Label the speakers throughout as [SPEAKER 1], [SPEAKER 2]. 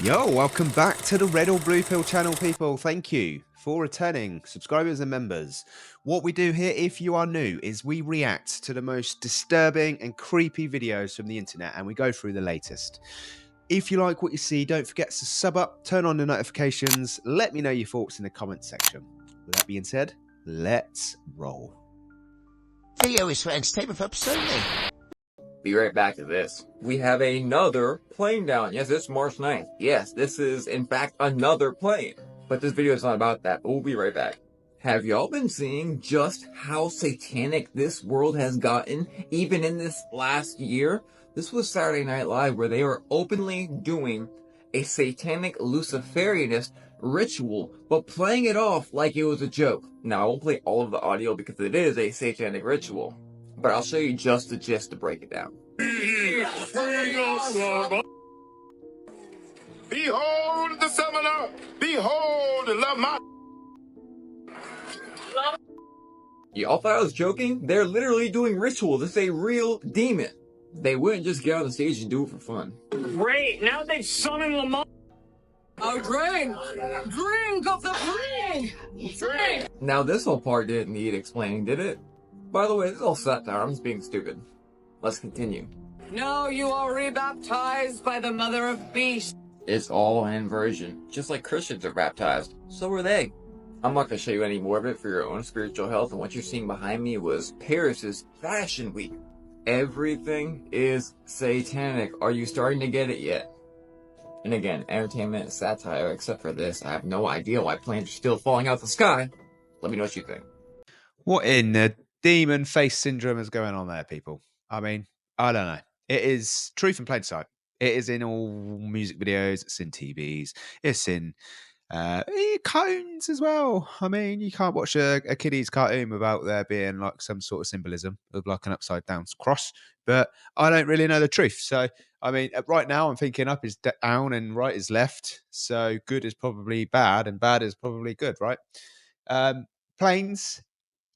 [SPEAKER 1] Yo, welcome back to the Red or Blue Pill channel, people. Thank you for returning subscribers and members. What we do here, if you are new, is we react to the most disturbing and creepy videos from the internet, and we go through the latest. If you like what you see, don't forget to sub up, turn on the notifications, let me know your thoughts in the comments section. With that being said, let's roll.
[SPEAKER 2] Video is for entertainment purposes only.
[SPEAKER 3] Be right back to this. We have another plane down. Yes, it's March 9th. Yes, this is, in fact, another plane. But this video is not about that. We'll be right back. Have y'all been seeing just how satanic this world has gotten, even in this last year? This was Saturday Night Live, where they were openly doing a satanic Luciferianist ritual, but playing it off like it was a joke. Now, I won't play all of the audio because it is a satanic ritual, but I'll show you just the gist to break it down.
[SPEAKER 4] Behold the summoner, behold the love my.
[SPEAKER 3] Y'all thought I was joking? They're literally doing ritual. This is a real demon. They wouldn't just get on the stage and do it for fun.
[SPEAKER 5] Great, now they've summoned Lamar. Oh, drink! Drink of the drink! Drink!
[SPEAKER 3] Now this whole part didn't need explaining, did it? By the way, this is all satire. I'm just being stupid. Let's continue.
[SPEAKER 5] No, you are rebaptized by the Mother of Beasts.
[SPEAKER 3] It's all inversion. Just like Christians are baptized. So are they. I'm not going to show you any more of it for your own spiritual health, and what you're seeing behind me was Paris's Fashion Week. Everything is satanic. Are you starting to get it yet? And again, entertainment, satire, except for this. I have no idea why planes are still falling out the sky. Let me know what you think.
[SPEAKER 1] What in the demon face syndrome is going on there, people? I mean, I don't know. It is truth in plain sight. It is in all music videos. It's in TVs. It's in cartoons as well. I mean, you can't watch a kiddie's cartoon without there being like some sort of symbolism of like an upside down cross. But I don't really know the truth. So, I mean, right now I'm thinking up is down and right is left. So good is probably bad and bad is probably good, right? Planes.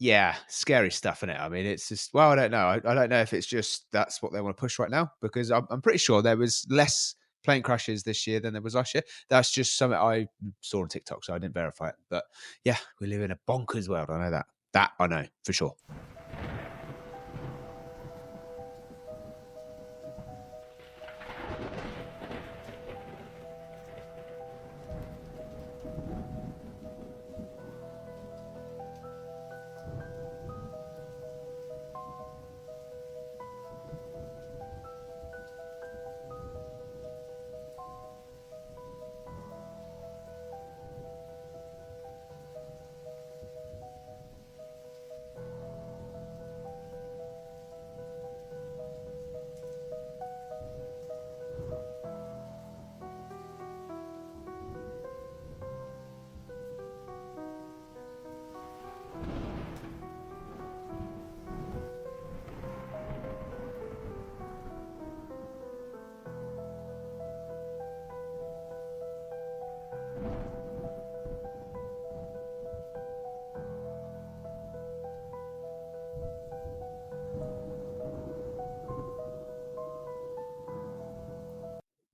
[SPEAKER 1] Yeah, scary stuff, isn't it? I mean, it's just, well, I don't know. I don't know if it's just that's what they want to push right now, because I'm pretty sure there was less plane crashes this year than there was last year. That's just something I saw on TikTok, so I didn't verify it. But yeah, we live in a bonkers world. I know that. That I know for sure.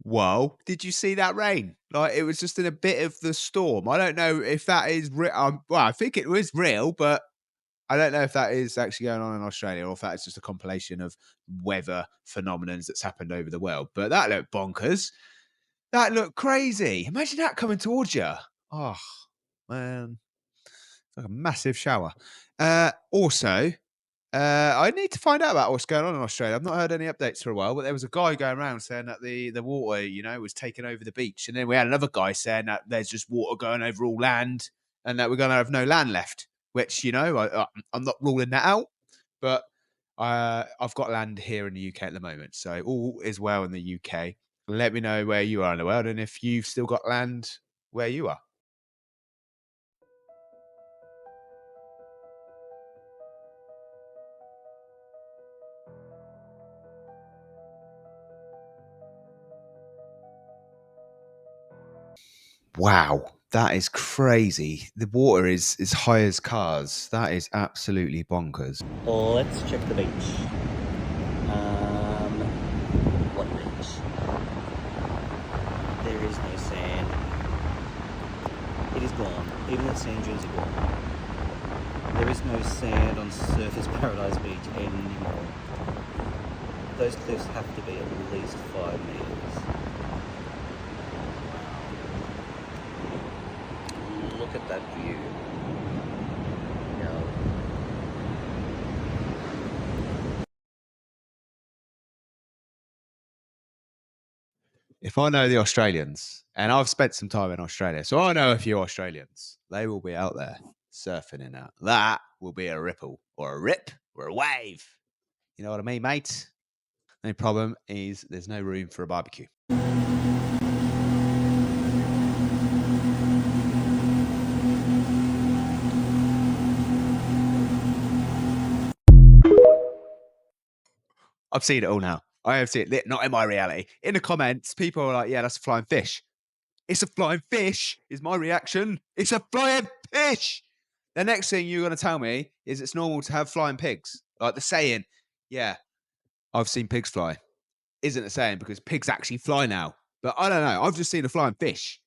[SPEAKER 1] Whoa, did you see that rain? Like, it was just in a bit of the storm. I don't know if that is real. Well, I think it was real, but I don't know if that is actually going on in Australia or if that is just a compilation of weather phenomenons that's happened over the world. But that looked bonkers. That looked crazy. Imagine that coming towards you. Oh, man. It's like a massive shower. Also, I need to find out about what's going on in Australia. I've not heard any updates for a while, but there was a guy going around saying that the water, was taking over the beach. And then we had another guy saying that there's just water going over all land and that we're going to have no land left, which, I'm not ruling that out. But I've got land here in the UK at the moment. So all is well in the UK. Let me know where you are in the world and if you've still got land where you are. Wow, that is crazy. The water is as high as cars. That is absolutely bonkers.
[SPEAKER 6] Let's check the beach. What beach? There is no even at St. Jersey Board. There is no sand on Surfers Paradise Beach anymore. Those cliffs have to be at least 5 meters. Wow. Look at that view. No.
[SPEAKER 1] If I know the Australians, and I've spent some time in Australia, so I know a few Australians, they will be out there surfing in that. That will be a ripple, or a rip, or a wave. You know what I mean, mate? The only problem is there's no room for a barbecue. I've seen it all now. I have seen it, not in my reality. In the comments, people are like, yeah, that's a flying fish. It's a flying fish, is my reaction. It's a flying fish. The next thing you're going to tell me is it's normal to have flying pigs. Like the saying, yeah, I've seen pigs fly. Isn't a saying because pigs actually fly now. But I don't know. I've just seen a flying fish.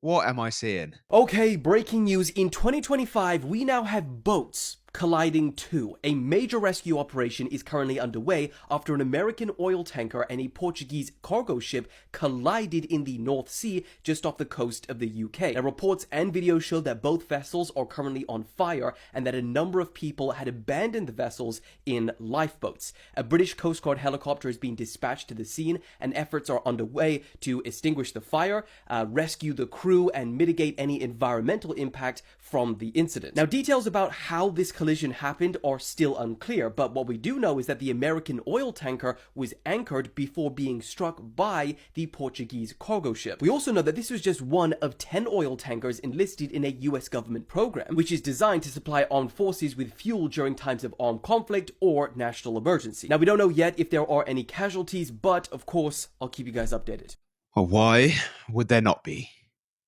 [SPEAKER 1] What am I seeing?
[SPEAKER 7] Okay, breaking news. In 2025, we now have boats colliding too. A major rescue operation is currently underway after an American oil tanker and a Portuguese cargo ship collided in the North Sea just off the coast of the UK. Now, reports and videos show that both vessels are currently on fire and that a number of people had abandoned the vessels in lifeboats. A British Coast Guard helicopter is being dispatched to the scene and efforts are underway to extinguish the fire, rescue the crew, and mitigate any environmental impact from the incident. Now, details about how this collision happened are still unclear, but what we do know is that the American oil tanker was anchored before being struck by the Portuguese cargo ship. We also know that this was just one of 10 oil tankers enlisted in a US government program, which is designed to supply armed forces with fuel during times of armed conflict or national emergency. Now, we don't know yet if there are any casualties, but of course, I'll keep you guys updated.
[SPEAKER 1] Well, why would there not be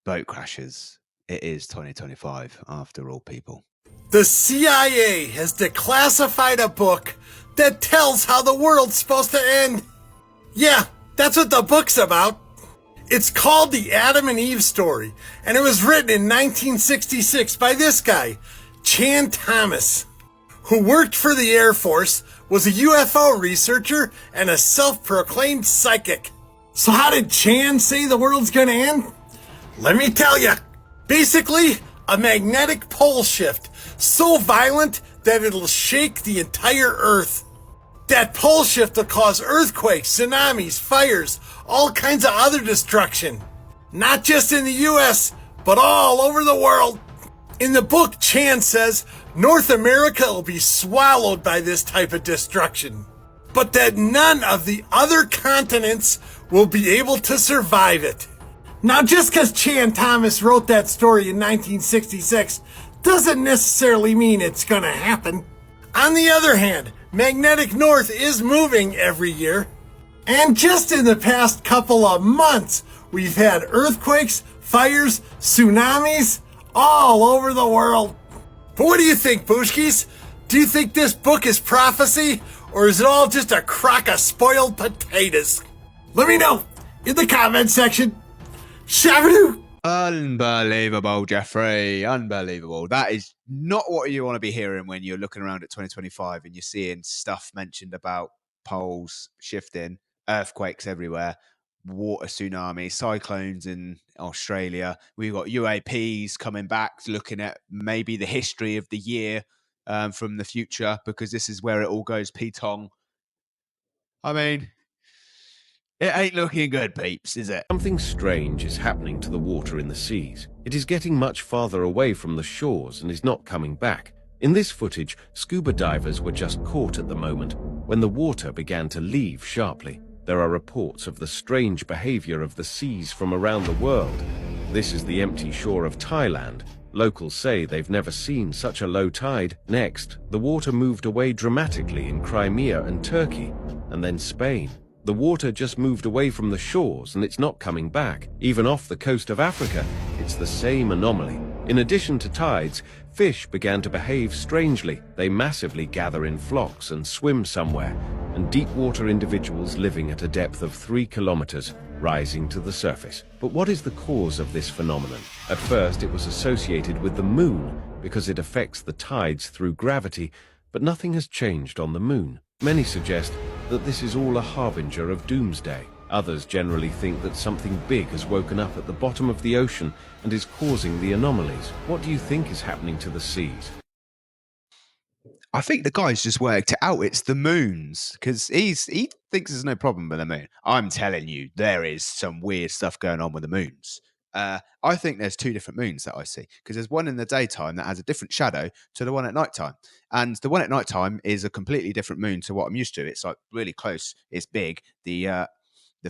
[SPEAKER 1] boat crashes? It is 2025 after all, people.
[SPEAKER 8] The CIA has declassified a book that tells how the world's supposed to end. Yeah, that's what the book's about. It's called The Adam and Eve Story, and it was written in 1966 by this guy, Chan Thomas, who worked for the Air Force, was a UFO researcher, and a self-proclaimed psychic. So how did Chan say the world's gonna end? Let me tell you. Basically, a magnetic pole shift, so violent that it'll shake the entire Earth. That pole shift will cause earthquakes, tsunamis, fires, all kinds of other destruction. Not just in the US, but all over the world. In the book, Chan says North America will be swallowed by this type of destruction, but that none of the other continents will be able to survive it. Now, just because Chan Thomas wrote that story in 1966 doesn't necessarily mean it's gonna happen. On the other hand, magnetic north is moving every year. And just in the past couple of months, we've had earthquakes, fires, tsunamis, all over the world. But what do you think, Booshkis? Do you think this book is prophecy, or is it all just a crock of spoiled potatoes? Let me know in the comment section. Shabadoo!
[SPEAKER 1] Unbelievable, Jeffrey. Unbelievable. That is not what you want to be hearing when you're looking around at 2025 and you're seeing stuff mentioned about poles shifting, earthquakes everywhere, water tsunami, cyclones in Australia. We've got UAPs coming back, looking at maybe the history of the year from the future, because this is where it all goes P-tong. I mean, it ain't looking good, peeps, is it?
[SPEAKER 9] Something strange is happening to the water in the seas. It is getting much farther away from the shores and is not coming back. In this footage, scuba divers were just caught at the moment when the water began to leave sharply. There are reports of the strange behavior of the seas from around the world. This is the empty shore of Thailand. Locals say they've never seen such a low tide. Next, the water moved away dramatically in Crimea and Turkey, and then Spain. The water just moved away from the shores and it's not coming back. Even off the coast of Africa, it's the same anomaly. In addition to tides, fish began to behave strangely. They massively gather in flocks and swim somewhere. and deep water individuals living at a depth of 3 kilometers rising to the surface. But what is the cause of this phenomenon? At first, it was associated with the moon because it affects the tides through gravity, but nothing has changed on the moon. Many suggest that this is all a harbinger of doomsday. Others generally think that something big has woken up at the bottom of the ocean and is causing the anomalies. What do you think is happening to the seas?
[SPEAKER 1] I think the guy's just worked it out. It's the moons, because he thinks there's no problem with the moon. I'm telling you, there is some weird stuff going on with the moons. I think there's 2 different moons that I see, because there's one in the daytime that has a different shadow to the one at nighttime, and the one at nighttime is a completely different moon to what I'm used to. It's like really close. It's big. The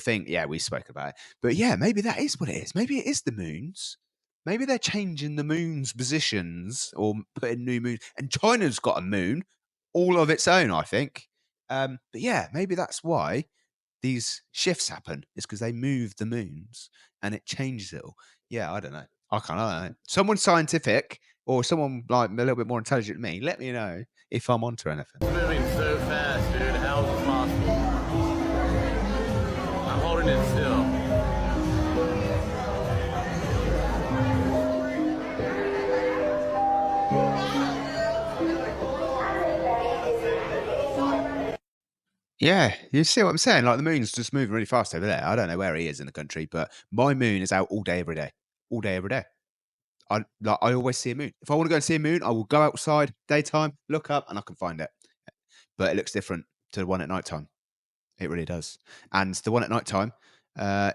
[SPEAKER 1] thing, yeah, we spoke about it, but yeah, maybe that is what it is. Maybe it is the moons. Maybe they're changing the moon's positions or putting new moons. And China's got a moon all of its own, I think. But yeah, maybe that's why these shifts happen. It's because they move the moons and it changes it all. Yeah, I don't know. I don't know. Someone scientific or someone like a little bit more intelligent than me, let me know if I'm onto anything.
[SPEAKER 10] Moving so fast, dude. How is it possible? I'm holding it still.
[SPEAKER 1] Yeah, you see what I'm saying? Like the moon's just moving really fast over there. I don't know where he is in the country, but my moon is out all day, every day. All day, every day. I always see a moon. If I want to go and see a moon, I will go outside, daytime, look up, and I can find it. But it looks different to the one at nighttime. It really does. And the one at nighttime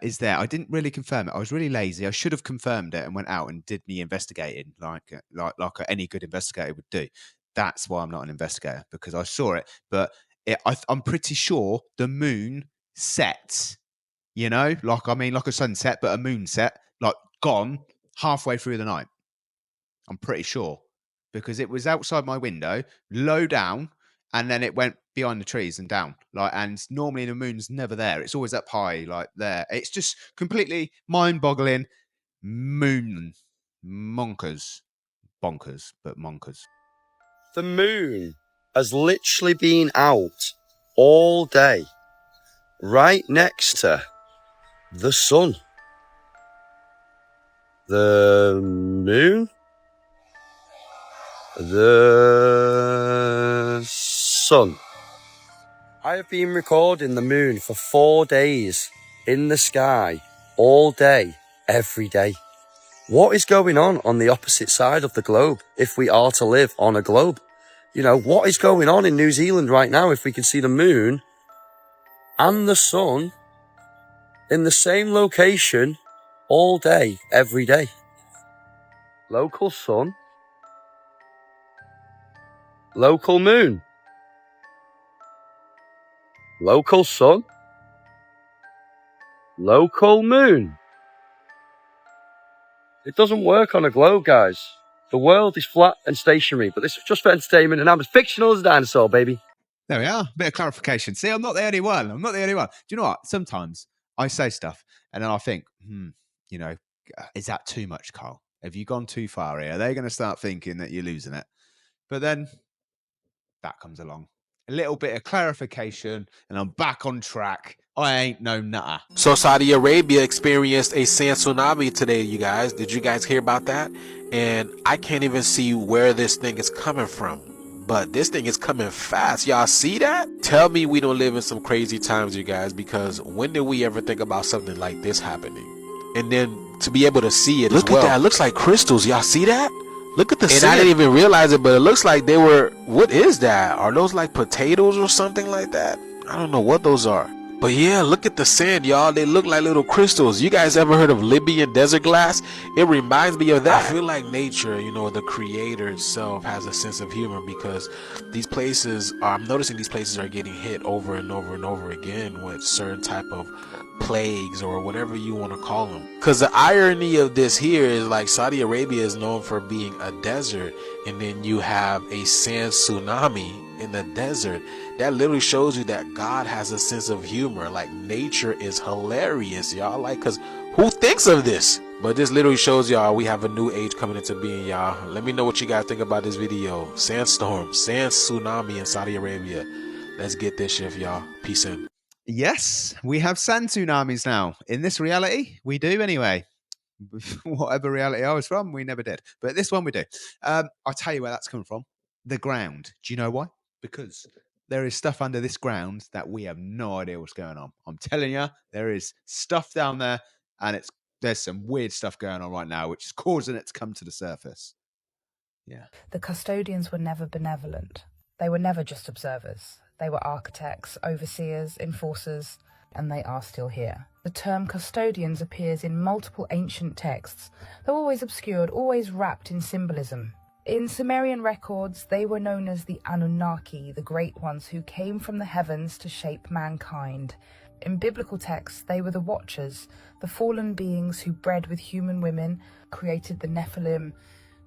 [SPEAKER 1] is there. I didn't really confirm it. I was really lazy. I should have confirmed it and went out and did me investigating like any good investigator would do. That's why I'm not an investigator, because I saw it, but I'm pretty sure the moon sets, like a sunset, but a moon set, like gone halfway through the night. I'm pretty sure, because it was outside my window, low down, and then it went behind the trees and down. And normally the moon's never there. It's always up high, like there. It's just completely mind-boggling. Moon monkers, bonkers, but monkers.
[SPEAKER 11] The moon has literally been out all day, right next to the sun. The moon? The sun. I have been recording the moon for 4 days in the sky, all day, every day. What is going on the opposite side of the globe if we are to live on a globe? What is going on in New Zealand right now if we can see the moon and the sun in the same location all day, every day? Local sun, local moon, local sun, local moon. It doesn't work on a globe, guys. The world is flat and stationary, but this is just for entertainment, and I'm as fictional as a dinosaur, baby.
[SPEAKER 1] There we are. Bit of clarification. See, I'm not the only one. Do you know what? Sometimes I say stuff and then I think, is that too much, Carl? Have you gone too far here? Are they going to start thinking that you're losing it? But then that comes along. A little bit of clarification and I'm back on track. I ain't no nutter.
[SPEAKER 12] So Saudi Arabia experienced a sand tsunami today, you guys. Did you guys hear about that? And I can't even see where this thing is coming from. But this thing is coming fast. Y'all see that? Tell me we don't live in some crazy times, you guys, because when did we ever think about something like this happening? And then to be able to see it, look at that. It looks like crystals. Y'all see that? Look at the sand. And I didn't even realize it, but it looks like they were, what is that? Are those like potatoes or something like that? I don't know what those are. But yeah, look at the sand, y'all. They look like little crystals. You guys ever heard of Libyan desert glass? It reminds me of that. I feel like nature, the creator itself has a sense of humor, because these places, I'm noticing these places are getting hit over and over and over again with certain type of plagues or whatever you want to call them. Because the irony of this here is, like, Saudi Arabia is known for being a desert, and then you have a sand tsunami in the desert. That literally shows you that God has a sense of humor. Like, nature is hilarious, y'all. Like, because who thinks of this? But this literally shows y'all we have a new age coming into being, y'all. Let me know what you guys think about this video. Sandstorm, sand tsunami in Saudi Arabia. Let's get this shift, y'all. Peace in.
[SPEAKER 1] Yes, we have sand tsunamis now. In this reality, we do anyway. Whatever reality I was from, we never did. But this one we do. I'll tell you where that's coming from. The ground. Do you know why? Because there is stuff under this ground that we have no idea what's going on. I'm telling you, there is stuff down there, and there's some weird stuff going on right now, which is causing it to come to the surface. Yeah.
[SPEAKER 13] The custodians were never benevolent. They were never just observers. They were architects, overseers, enforcers, and they are still here. The term custodians appears in multiple ancient texts, though always obscured, always wrapped in symbolism. In Sumerian records, they were known as the Anunnaki, the great ones who came from the heavens to shape mankind. In biblical texts, they were the Watchers, the fallen beings who bred with human women, created the Nephilim,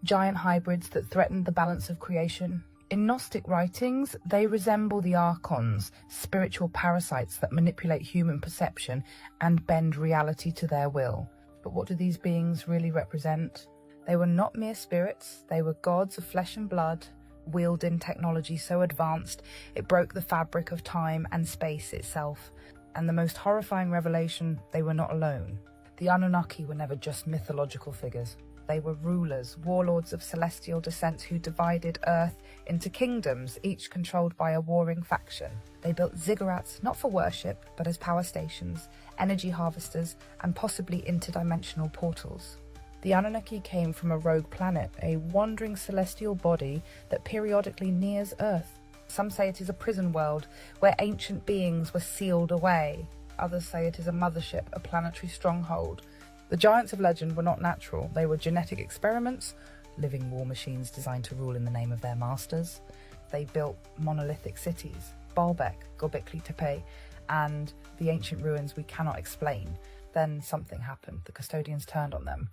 [SPEAKER 13] giant hybrids that threatened the balance of creation. In Gnostic writings, they resemble the Archons, spiritual parasites that manipulate human perception and bend reality to their will. But what do these beings really represent? They were not mere spirits, they were gods of flesh and blood, wielding technology so advanced it broke the fabric of time and space itself. And the most horrifying revelation, they were not alone. The Anunnaki were never just mythological figures. They were rulers, warlords of celestial descent who divided Earth into kingdoms, each controlled by a warring faction. They built ziggurats not for worship, but as power stations, energy harvesters, and possibly interdimensional portals. The Anunnaki came from a rogue planet, a wandering celestial body that periodically nears Earth. Some say it is a prison world where ancient beings were sealed away. Others say it is a mothership, a planetary stronghold. The giants of legend were not natural. They were genetic experiments, living war machines designed to rule in the name of their masters. They built monolithic cities, Baalbek, Göbekli Tepe, and the ancient ruins we cannot explain. Then something happened. The custodians turned on them.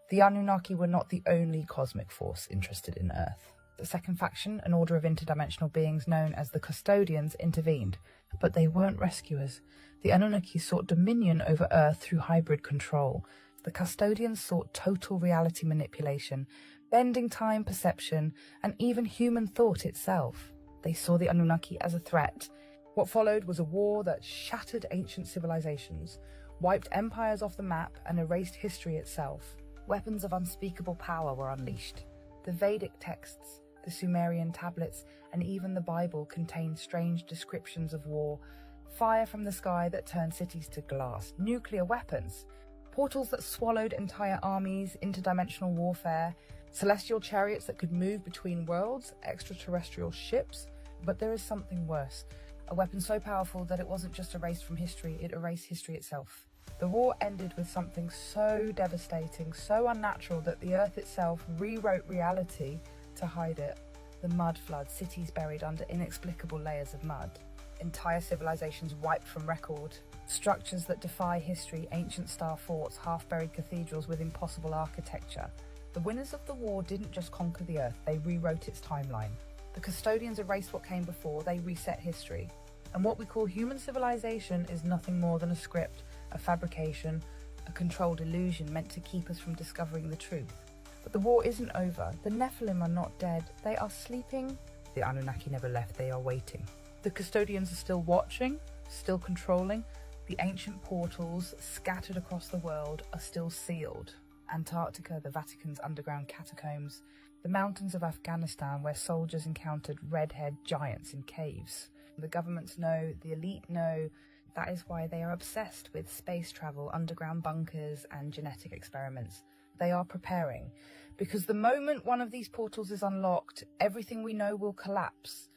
[SPEAKER 13] The Anunnaki were not the only cosmic force interested in Earth. The second faction, an order of interdimensional beings known as the Custodians, intervened. But they weren't rescuers. The Anunnaki sought dominion over Earth through hybrid control. The Custodians sought total reality manipulation, bending time perception, and even human thought itself. They saw the Anunnaki as a threat. What followed was a war that shattered ancient civilizations, wiped empires off the map, and erased history itself. Weapons of unspeakable power were unleashed. The Vedic texts, the Sumerian tablets, and even the Bible contained strange descriptions of war. Fire from the sky that turned cities to glass, nuclear weapons, portals that swallowed entire armies, interdimensional warfare, celestial chariots that could move between worlds, extraterrestrial ships. But there is something worse. A weapon so powerful that it wasn't just erased from history, it erased history itself. The war ended with something so devastating, so unnatural that the Earth itself rewrote reality to hide it. The mud flood, cities buried under inexplicable layers of mud. Entire civilizations wiped from record. Structures that defy history, ancient star forts, half-buried cathedrals with impossible architecture. The winners of the war didn't just conquer the Earth, they rewrote its timeline. The Custodians erased what came before, they reset history. And what we call human civilization is nothing more than a script, a fabrication, a controlled illusion meant to keep us from discovering the truth. But the war isn't over. The Nephilim are not dead. They are sleeping. The Anunnaki never left. They are waiting. The Custodians are still watching, still controlling. The ancient portals scattered across the world are still sealed. Antarctica, the Vatican's underground catacombs, the mountains of Afghanistan where soldiers encountered red-haired giants in caves. The governments know, the elite know. That is why they are obsessed with space travel, underground bunkers, and genetic experiments. They are preparing, because the moment one of these portals is unlocked, everything we know will collapse.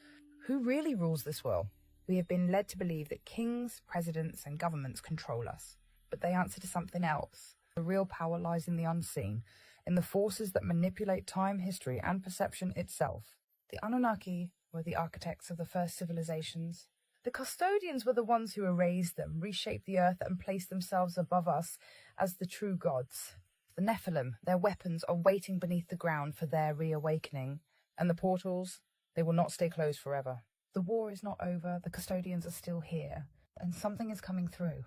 [SPEAKER 13] Who really rules this world? We have been led to believe that kings, presidents, and governments control us, but they answer to something else. The real power lies in the unseen, in the forces that manipulate time, history, and perception itself. The Anunnaki were the architects of the first civilizations. The Custodians were the ones who erased them, reshaped the earth, and placed themselves above us as the true gods. The Nephilim, their weapons, are waiting beneath the ground for their reawakening. And the portals, they will not stay closed forever. The war is not over, the Custodians are still here, and something is coming through.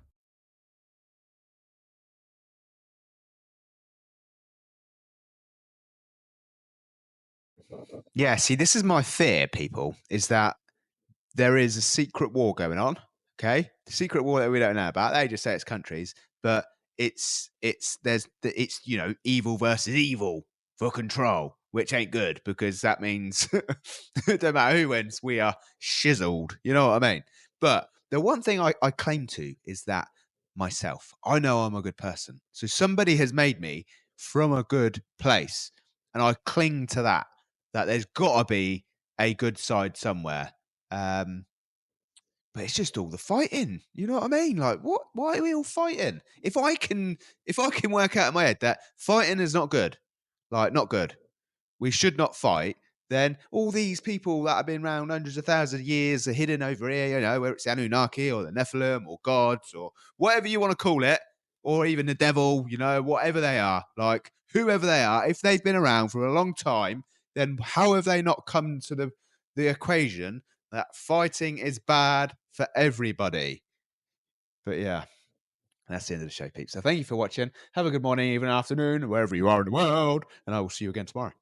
[SPEAKER 1] Yeah, see, this is my fear, people, is that there is a secret war going on. Okay, the secret war that we don't know about. They just say it's countries, but it's evil versus evil for control, which ain't good because that means no matter who wins, we are shizzled. You know what I mean? But the one thing I claim to is that myself. I know I'm a good person. So somebody has made me from a good place. And I cling to that there's got to be a good side somewhere. But it's just all the fighting. You know what I mean? Like, what? Why are we all fighting? If I can work out in my head that fighting is not good, like not good, we should not fight. Then all these people that have been around hundreds of thousands of years are hidden over here, whether it's the Anunnaki or the Nephilim or gods or whatever you want to call it, or even the devil, whatever they are, like whoever they are, if they've been around for a long time, then how have they not come to the equation that fighting is bad for everybody? But yeah, that's the end of the show, peeps. So thank you for watching. Have a good morning, evening, afternoon, wherever you are in the world, and I will see you again tomorrow.